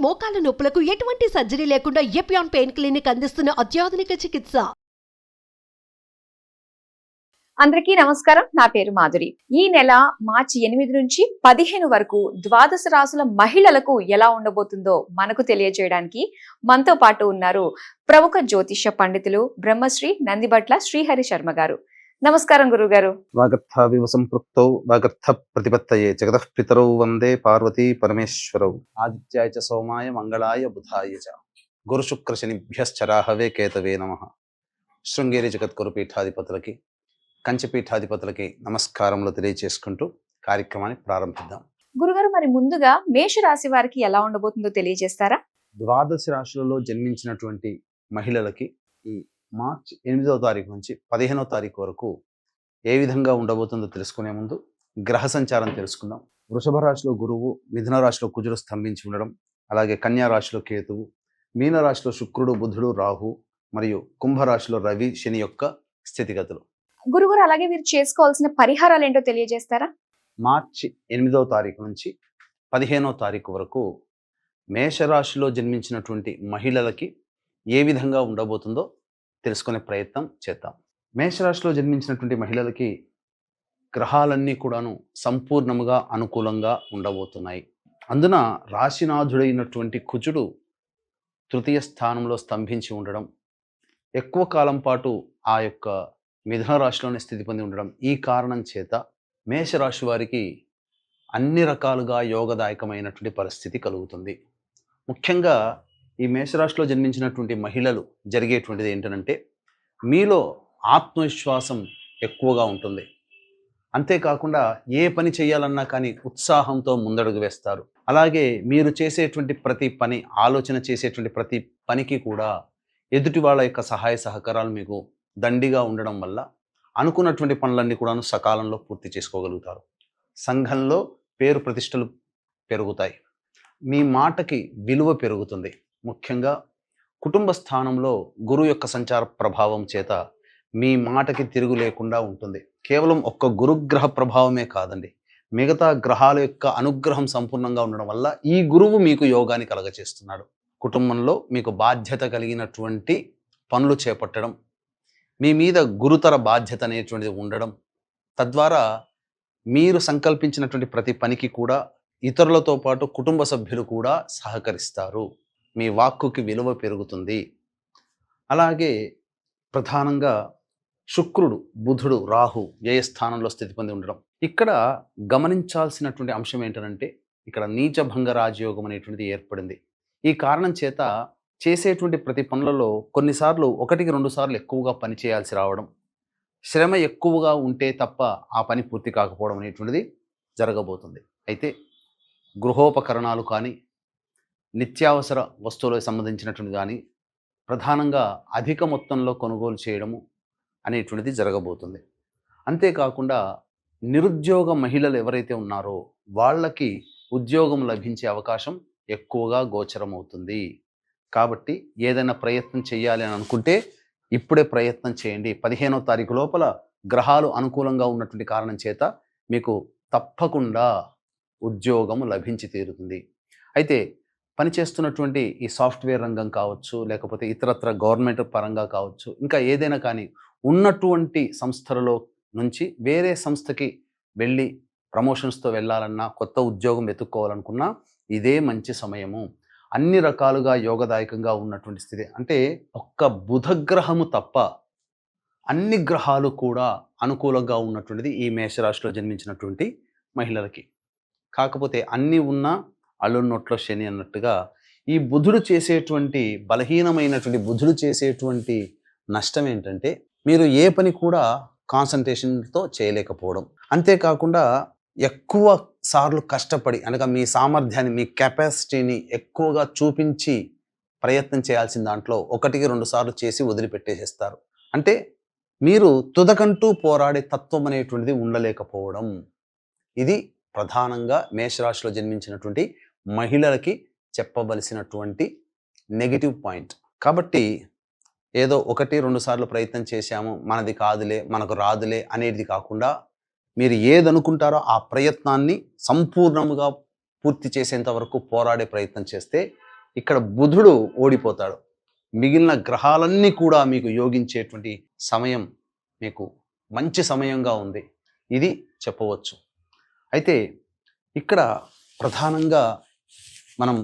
మోకాల నొప్పులకు ఎటువంటి సర్జరీ లేకుండా ఎపియాన్ పెయిన్ క్లినిక్ అందిస్తున్న అత్యాధునిక చికిత్స. అందరికీ నమస్కారం. నా పేరు మాధురి. ఈ నెల మార్చి 8 నుంచి 15 వరకు ద్వాదశ రాశుల మహిళలకు ఎలా ఉండబోతుందో మనకు తెలియజేయడానికి మనతో పాటు ఉన్నారు ప్రముఖ జ్యోతిష్య పండితులు బ్రహ్మశ్రీ నందిబట్ల శ్రీహరి శర్మ గారు. నమస్కారం గురుగారు. వాగర్థావివ సంపృక్తౌ వాగర్థ ప్రతిపత్తయే జగతః పితరౌ వందే పార్వతీ పరమేశ్వరౌ ఆదిత్యాయ చ సోమాయ మంగళాయ బుధాయ చ గురు శుక్ర శనిభ్యశ్చరాహవే కేతవే నమః. శృంగేరి జగద్గురు పీఠాధిపతులకి కంచి పీఠాధిపతులకి నమస్కారములు తెలియజేసుకుంటూ కార్యక్రమాన్ని ప్రారంభిద్దాం. గురుగారు, మరి ముందుగా మేష రాశి వారికి ఎలా ఉండబోతుందో తెలియజేస్తారా? ద్వాదశ రాశులలో జన్మించినటువంటి మహిళలకి ఈ మార్చి 8వ తారీఖు నుంచి 15వ తారీఖు వరకు ఏ విధంగా ఉండబోతుందో తెలుసుకునే ముందు గ్రహ సంచారం తెలుసుకుందాం. వృషభ రాశిలో గురువు, మిథున రాశిలో కుజుడు స్తంభించి ఉండడం, అలాగే కన్యా రాశిలో కేతువు, మీన రాశిలో శుక్రుడు, బుధుడు, రాహు మరియు కుంభరాశిలో రవి, శని యొక్క స్థితిగతులు. గురుగారు, అలాగే మీరు చేసుకోవాల్సిన పరిహారాలు ఏంటో తెలియజేస్తారా? మార్చి 8వ తారీఖు నుంచి 15వ తారీఖు వరకు మేషరాశిలో జన్మించినటువంటి మహిళలకి ఏ విధంగా ఉండబోతుందో తెలుసుకునే ప్రయత్నం చేద్దాం. మేషరాశిలో జన్మించినటువంటి మహిళలకి గ్రహాలన్నీ కూడాను సంపూర్ణముగా అనుకూలంగా ఉండబోతున్నాయి. అందున రాశినాథుడైనటువంటి కుజుడు తృతీయ స్థానంలో స్తంభించి ఉండడం, ఎక్కువ కాలం పాటు ఆ యొక్క మిథున రాశిలోనే స్థితి పొంది ఉండడం, ఈ కారణం చేత మేషరాశి వారికి అన్ని రకాలుగా యోగదాయకమైనటువంటి పరిస్థితి కలుగుతుంది. ముఖ్యంగా ఈ మేషరాశిలో జన్మించినటువంటి మహిళలు జరిగేటువంటిది ఏంటంటే, మీలో ఆత్మవిశ్వాసం ఎక్కువగా ఉంటుంది. అంతేకాకుండా ఏ పని చేయాలన్నా కానీ ఉత్సాహంతో ముందడుగు వేస్తారు. అలాగే మీరు చేసేటువంటి ప్రతి పని, ఆలోచన చేసేటువంటి ప్రతి పనికి కూడా ఎదుటి వాళ్ళ యొక్క సహాయ సహకారాలు మీకు దండిగా ఉండడం వల్ల అనుకున్నటువంటి పనులన్నీ కూడా సకాలంలో పూర్తి చేసుకోగలుగుతారు. సంఘంలో పేరు ప్రతిష్టలు పెరుగుతాయి. మీ మాటకి విలువ పెరుగుతుంది. ముఖ్యంగా కుటుంబ స్థానంలో గురువు యొక్క సంచార ప్రభావం చేత మీ మాటకి తిరుగు లేకుండా ఉంటుంది. కేవలం ఒక్క గురుగ్రహ ప్రభావమే కాదండి, మిగతా గ్రహాల యొక్క అనుగ్రహం సంపూర్ణంగా ఉండడం వల్ల ఈ గురువు మీకు యోగాన్ని కలగచేస్తున్నాడు. కుటుంబంలో మీకు బాధ్యత కలిగినటువంటి పనులు చేపట్టడం, మీ మీద గురుతర బాధ్యత అనేటువంటిది ఉండడం, తద్వారా మీరు సంకల్పించినటువంటి ప్రతి పనికి కూడా ఇతరులతో పాటు కుటుంబ సభ్యులు కూడా సహకరిస్తారు. మీ వాక్కుకి విలువ పెరుగుతుంది. అలాగే ప్రధానంగా శుక్రుడు, బుధుడు, రాహు వ్యయ స్థానంలో స్థితి పొంది ఉండడం. ఇక్కడ గమనించాల్సినటువంటి అంశం ఏంటంటే, ఇక్కడ నీచభంగ రాజయోగం అనేటువంటిది ఏర్పడింది. ఈ కారణం చేత చేసేటువంటి ప్రతి పనులలో కొన్నిసార్లు 1-2 సార్లు ఎక్కువగా పని చేయాల్సి రావడం, శ్రమ ఎక్కువగా ఉంటే తప్ప ఆ పని పూర్తి కాకపోవడం అనేటువంటిది జరగబోతుంది. అయితే గృహోపకరణాలు కానీ, నిత్యావసర వస్తువులకు సంబంధించినటువంటి కానీ ప్రధానంగా అధిక మొత్తంలో కొనుగోలు చేయడము అనేటువంటిది జరగబోతుంది. అంతేకాకుండా నిరుద్యోగ మహిళలు ఎవరైతే ఉన్నారో వాళ్ళకి ఉద్యోగం లభించే అవకాశం ఎక్కువగా గోచరమవుతుంది. కాబట్టి ఏదైనా ప్రయత్నం చేయాలి అని అనుకుంటే ఇప్పుడే ప్రయత్నం చేయండి. 15వ తారీఖు లోపల గ్రహాలు అనుకూలంగా ఉన్నటువంటి కారణం చేత మీకు తప్పకుండా ఉద్యోగం లభించి తీరుతుంది. అయితే పనిచేస్తున్నటువంటి ఈ సాఫ్ట్వేర్ రంగం కావచ్చు, లేకపోతే ఇతరత్ర గవర్నమెంట్ పరంగా కావచ్చు, ఇంకా ఏదైనా కానీ ఉన్నటువంటి సంస్థలలో నుంచి వేరే సంస్థకి వెళ్ళి ప్రమోషన్స్తో వెళ్ళాలన్నా, కొత్త ఉద్యోగం వెతుక్కోవాలనుకున్నా ఇదే మంచి సమయము. అన్ని రకాలుగా యోగదాయకంగా ఉన్నటువంటి స్థితి. అంటే ఒక్క బుధగ్రహము తప్ప అన్ని గ్రహాలు కూడా అనుకూలంగా ఉన్నటువంటిది ఈ మేషరాశిలో జన్మించినటువంటి మహిళలకి. కాకపోతే అన్నీ ఉన్నా అల్లున్నొట్లో శని అన్నట్టుగా ఈ బుధుడు చేసేటువంటి బలహీనమైనటువంటి బుధుడు చేసేటువంటి నష్టం ఏంటంటే, మీరు ఏ పని కూడా కాన్సన్ట్రేషన్తో చేయలేకపోవడం. అంతేకాకుండా ఎక్కువ సార్లు కష్టపడి, అనగా మీ సామర్థ్యాన్ని, మీ కెపాసిటీని ఎక్కువగా చూపించి ప్రయత్నం చేయాల్సిన దాంట్లో 1-2 సార్లు చేసి వదిలిపెట్టేసేస్తారు. అంటే మీరు తుదకంటూ పోరాడే తత్వం అనేటువంటిది ఉండలేకపోవడం. ఇది ప్రధానంగా మేషరాశిలో జన్మించినటువంటి మహిళలకి చెప్పవలసినటువంటి నెగిటివ్ పాయింట్. కాబట్టి ఏదో 1-2 సార్లు ప్రయత్నం చేశాము, మనది కాదులే, మనకు రాదులే అనేది కాకుండా మీరు ఏదనుకుంటారో ఆ ప్రయత్నాన్ని సంపూర్ణముగా పూర్తి చేసేంత వరకు పోరాడే ప్రయత్నం చేస్తే ఇక్కడ బుధుడు ఓడిపోతాడు. మిగిలిన గ్రహాలన్నీ కూడా మీకు యోగించేటువంటి సమయం మీకు మంచి సమయంగా ఉంది, ఇది చెప్పవచ్చు. అయితే ఇక్కడ ప్రధానంగా మనం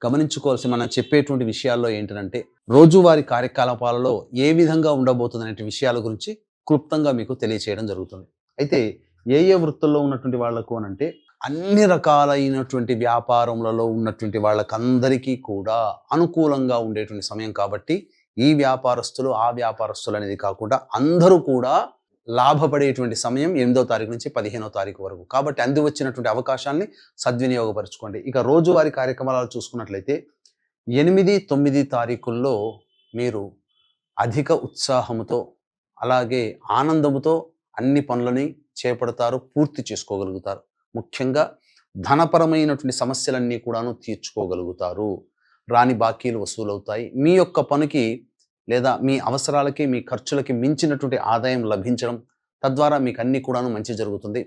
మనం చెప్పేటువంటి విషయాల్లో ఏంటంటే రోజువారీ కార్యకలాపాలలో ఏ విధంగా ఉండబోతుంది అనే విషయాల గురించి క్లుప్తంగా మీకు తెలియచేయడం జరుగుతుంది. అయితే ఏ వృత్తుల్లో ఉన్నటువంటి వాళ్లకు అనంటే అన్ని రకాలైనటువంటి వ్యాపారములలో ఉన్నటువంటి వాళ్ళకందరికీ కూడా అనుకూలంగా ఉండేటువంటి సమయం కాబట్టి ఈ వ్యాపారస్తులు ఆ వ్యాపారస్తులు అనేది కాకుండా అందరూ కూడా లాభపడేటువంటి సమయం 8వ తారీఖు నుంచి 15వ తారీఖు వరకు. కాబట్టి అంది వచ్చినటువంటి అవకాశాన్ని సద్వినియోగపరచుకోండి. ఇక రోజువారీ కార్యక్రమాలు చూసుకున్నట్లయితే 8, 9 తారీఖుల్లో మీరు అధిక ఉత్సాహంతో అలాగే ఆనందముతో అన్ని పనులని చేపడతారు, పూర్తి చేసుకోగలుగుతారు. ముఖ్యంగా ధనపరమైనటువంటి సమస్యలన్నీ కూడాను తీర్చుకోగలుగుతారు. రాని బాకీలు వసూలవుతాయి. మీ యొక్క పనికి లేదా మీ అవసరాలకి మీ ఖర్చులకి మించినటువంటి ఆదాయం లభించడం, తద్వారా మీకు అన్ని కూడాను మంచి జరుగుతుంది.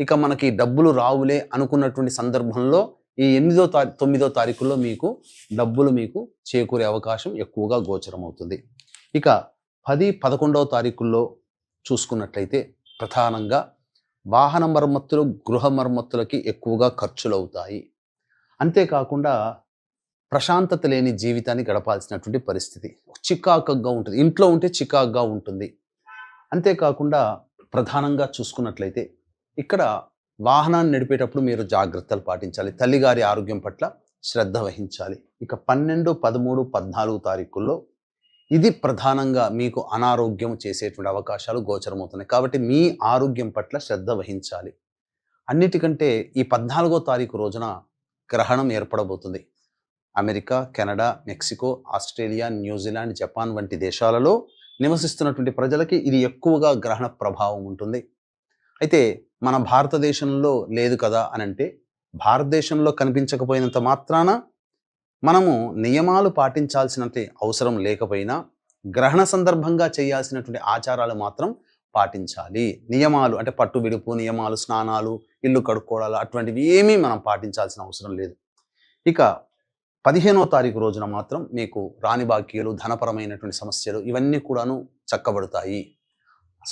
ఇక మనకి డబ్బులు రావులే అనుకున్నటువంటి సందర్భంలో ఈ 8వ 9వ తారీఖుల్లో మీకు డబ్బులు మీకు చేకూరే అవకాశం ఎక్కువగా గోచరం అవుతుంది. ఇక 10, 11వ తారీఖుల్లో చూసుకున్నట్లయితే ప్రధానంగా వాహన మరమ్మతులు, గృహ మరమ్మతులకి ఎక్కువగా ఖర్చులు అవుతాయి. అంతేకాకుండా ప్రశాంతత లేని జీవితాన్ని గడపాల్సినటువంటి పరిస్థితి, చికాకుగా ఉంటుంది. ఇంట్లో ఉంటే చికాకుగా ఉంటుంది. అంతేకాకుండా ప్రధానంగా చూసుకున్నట్లయితే ఇక్కడ వాహనాన్ని నడిపేటప్పుడు మీరు జాగ్రత్తలు పాటించాలి. తల్లిగారి ఆరోగ్యం పట్ల శ్రద్ధ వహించాలి. ఇక 12, 13, 14 తారీఖుల్లో ఇది ప్రధానంగా మీకు అనారోగ్యం చేసేటువంటి అవకాశాలు గోచరమవుతున్నాయి. కాబట్టి మీ ఆరోగ్యం పట్ల శ్రద్ధ వహించాలి. అన్నిటికంటే ఈ 14వ తారీఖు రోజున గ్రహణం ఏర్పడబోతుంది. America, Canada, Mexico, Australia, New Zealand, Japan వంటి దేశాలలో నివసిస్తున్నటువంటి ప్రజలకి ఇది ఎక్కువగా గ్రహణ ప్రభావం ఉంటుంది. అయితే మన భారతదేశంలో లేదు కదా అని అంటే, భారతదేశంలో కనిపించకపోయినంత మాత్రాన మనము నియమాలు పాటించాల్సినంత అవసరం లేకపోయినా గ్రహణ సందర్భంగా చేయాల్సినటువంటి ఆచారాలు మాత్రం పాటించాలి. నియమాలు అంటే పట్టు విడుపు నియమాలు, స్నానాలు, ఇల్లు కడుక్కోవడాలు అటువంటివి ఏమీ మనం పాటించాల్సిన అవసరం లేదు. ఇక 15వ తారీఖు రోజున మాత్రం మీకు రాని బాకీలు, ధనపరమైనటువంటి సమస్యలు ఇవన్నీ కూడాను చక్కబడతాయి.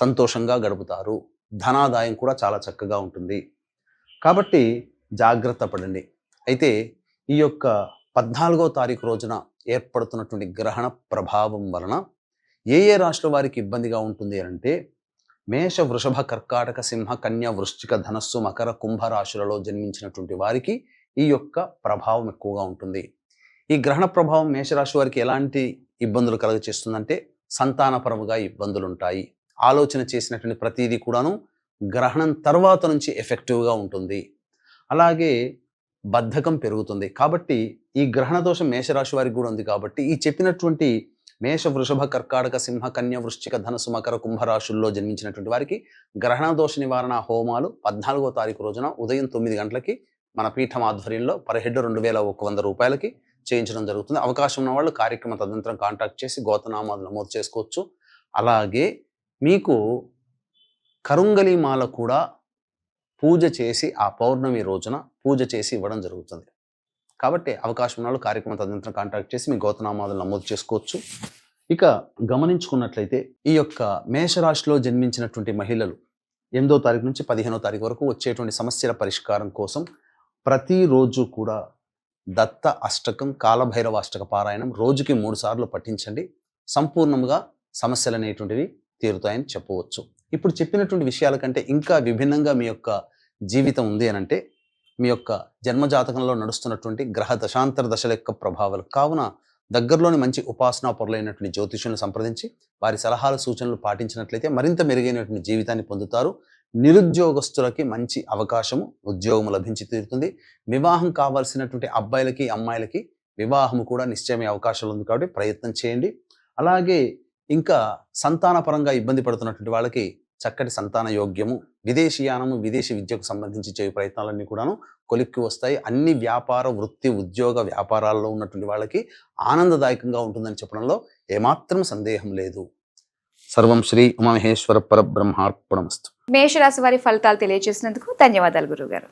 సంతోషంగా గడుపుతారు. ధనాదాయం కూడా చాలా చక్కగా ఉంటుంది. కాబట్టి జాగ్రత్త పడండి. అయితే ఈ యొక్క 14వ తారీఖు రోజున ఏర్పడుతున్నటువంటి గ్రహణ ప్రభావం వలన ఏ రాశుల వారికి ఇబ్బందిగా ఉంటుంది అంటే మేష, వృషభ, కర్కాటక, సింహ, కన్య, వృశ్చిక, ధనస్సు, మకర, కుంభ రాశులలో జన్మించినటువంటి వారికి ఈ యొక్క ప్రభావం ఎక్కువగా ఉంటుంది. ఈ గ్రహణ ప్రభావం మేషరాశి వారికి ఎలాంటి ఇబ్బందులు కలుగచేస్తుందంటే సంతానపరముగా ఇబ్బందులు ఉంటాయి. ఆలోచన చేసినటువంటి ప్రతిదీ కూడాను గ్రహణం తర్వాత నుంచి ఎఫెక్టివ్గా ఉంటుంది. అలాగే బద్ధకం పెరుగుతుంది. కాబట్టి ఈ గ్రహణ దోషం మేషరాశి వారికి కూడా ఉంది. కాబట్టి ఈ చెప్పినటువంటి మేష, వృషభ, కర్కాటక, సింహ, కన్య, వృశ్చిక, ధనుసు, మకర, కుంభ రాశుల్లో జన్మించినటువంటి వారికి గ్రహణ దోష నివారణ హోమాలు 14వ తారీఖు రోజున ఉదయం 9 గంటలకి మన పీఠం ఆధ్వర్యంలో పర్ హెడ్ 2100 రూపాయలకి చేయించడం జరుగుతుంది. అవకాశం ఉన్న వాళ్ళు కార్యక్రమ తదనంతరం కాంటాక్ట్ చేసి గోతనామాలు నమోదు చేసుకోవచ్చు. అలాగే మీకు కరుంగలి మాల కూడా పూజ చేసి ఆ పౌర్ణమి రోజున పూజ చేసి ఇవ్వడం జరుగుతుంది. కాబట్టి అవకాశం ఉన్న వాళ్ళు కార్యక్రమ తదనంతరం కాంటాక్ట్ చేసి మీ గోతనామాలు నమోదు చేసుకోవచ్చు. ఇక గమనించుకున్నట్లయితే ఈ యొక్క మేషరాశిలో జన్మించినటువంటి మహిళలు 8వ తారీఖు నుంచి 15వ తారీఖు వరకు వచ్చేటువంటి సమస్యల పరిష్కారం కోసం ప్రతిరోజు కూడా దత్త అష్టకం, కాలభైరవ అష్టక పారాయణం రోజుకి 3 సార్లు పఠించండి. సంపూర్ణంగా సమస్యలు అనేటువంటివి తీరుతాయని చెప్పవచ్చు. ఇప్పుడు చెప్పినటువంటి విషయాల కంటే ఇంకా విభిన్నంగా మీ యొక్క జీవితం ఉంది అని అంటే మీ యొక్క జన్మజాతకంలో నడుస్తున్నటువంటి గ్రహ దశాంతర దశల యొక్క ప్రభావాలు. కావున దగ్గరలోని మంచి ఉపాసనా పరులైనటువంటి జ్యోతిష్యులను సంప్రదించి వారి సలహాలు, సూచనలు పాటించినట్లయితే మరింత మెరుగైనటువంటి జీవితాన్ని పొందుతారు. నిరుద్యోగస్తులకి మంచి అవకాశము, ఉద్యోగం లభించి తీరుతుంది. వివాహం కావాల్సినటువంటి అబ్బాయిలకి, అమ్మాయిలకి వివాహము కూడా నిశ్చయమే అవకాశాలు ఉంది. కాబట్టి ప్రయత్నం చేయండి. అలాగే ఇంకా సంతానపరంగా ఇబ్బంది పడుతున్నటువంటి వాళ్ళకి చక్కటి సంతాన యోగ్యము, విదేశీయానము, విదేశీ విద్యకు సంబంధించి చేయు ప్రయత్నాలన్నీ కూడాను కొలిక్కి వస్తాయి. అన్ని వ్యాపార, వృత్తి, ఉద్యోగ, వ్యాపారాల్లో ఉన్నటువంటి వాళ్ళకి ఆనందదాయకంగా ఉంటుందని చెప్పడంలో ఏమాత్రం సందేహం లేదు. సర్వం శ్రీ ఉమామహేశ్వర పరబ్రహ్మార్పణమస్తు. మేషరాశి వారి ఫలితాలు తెలియజేసినందుకు ధన్యవాదాలు గురుగారు.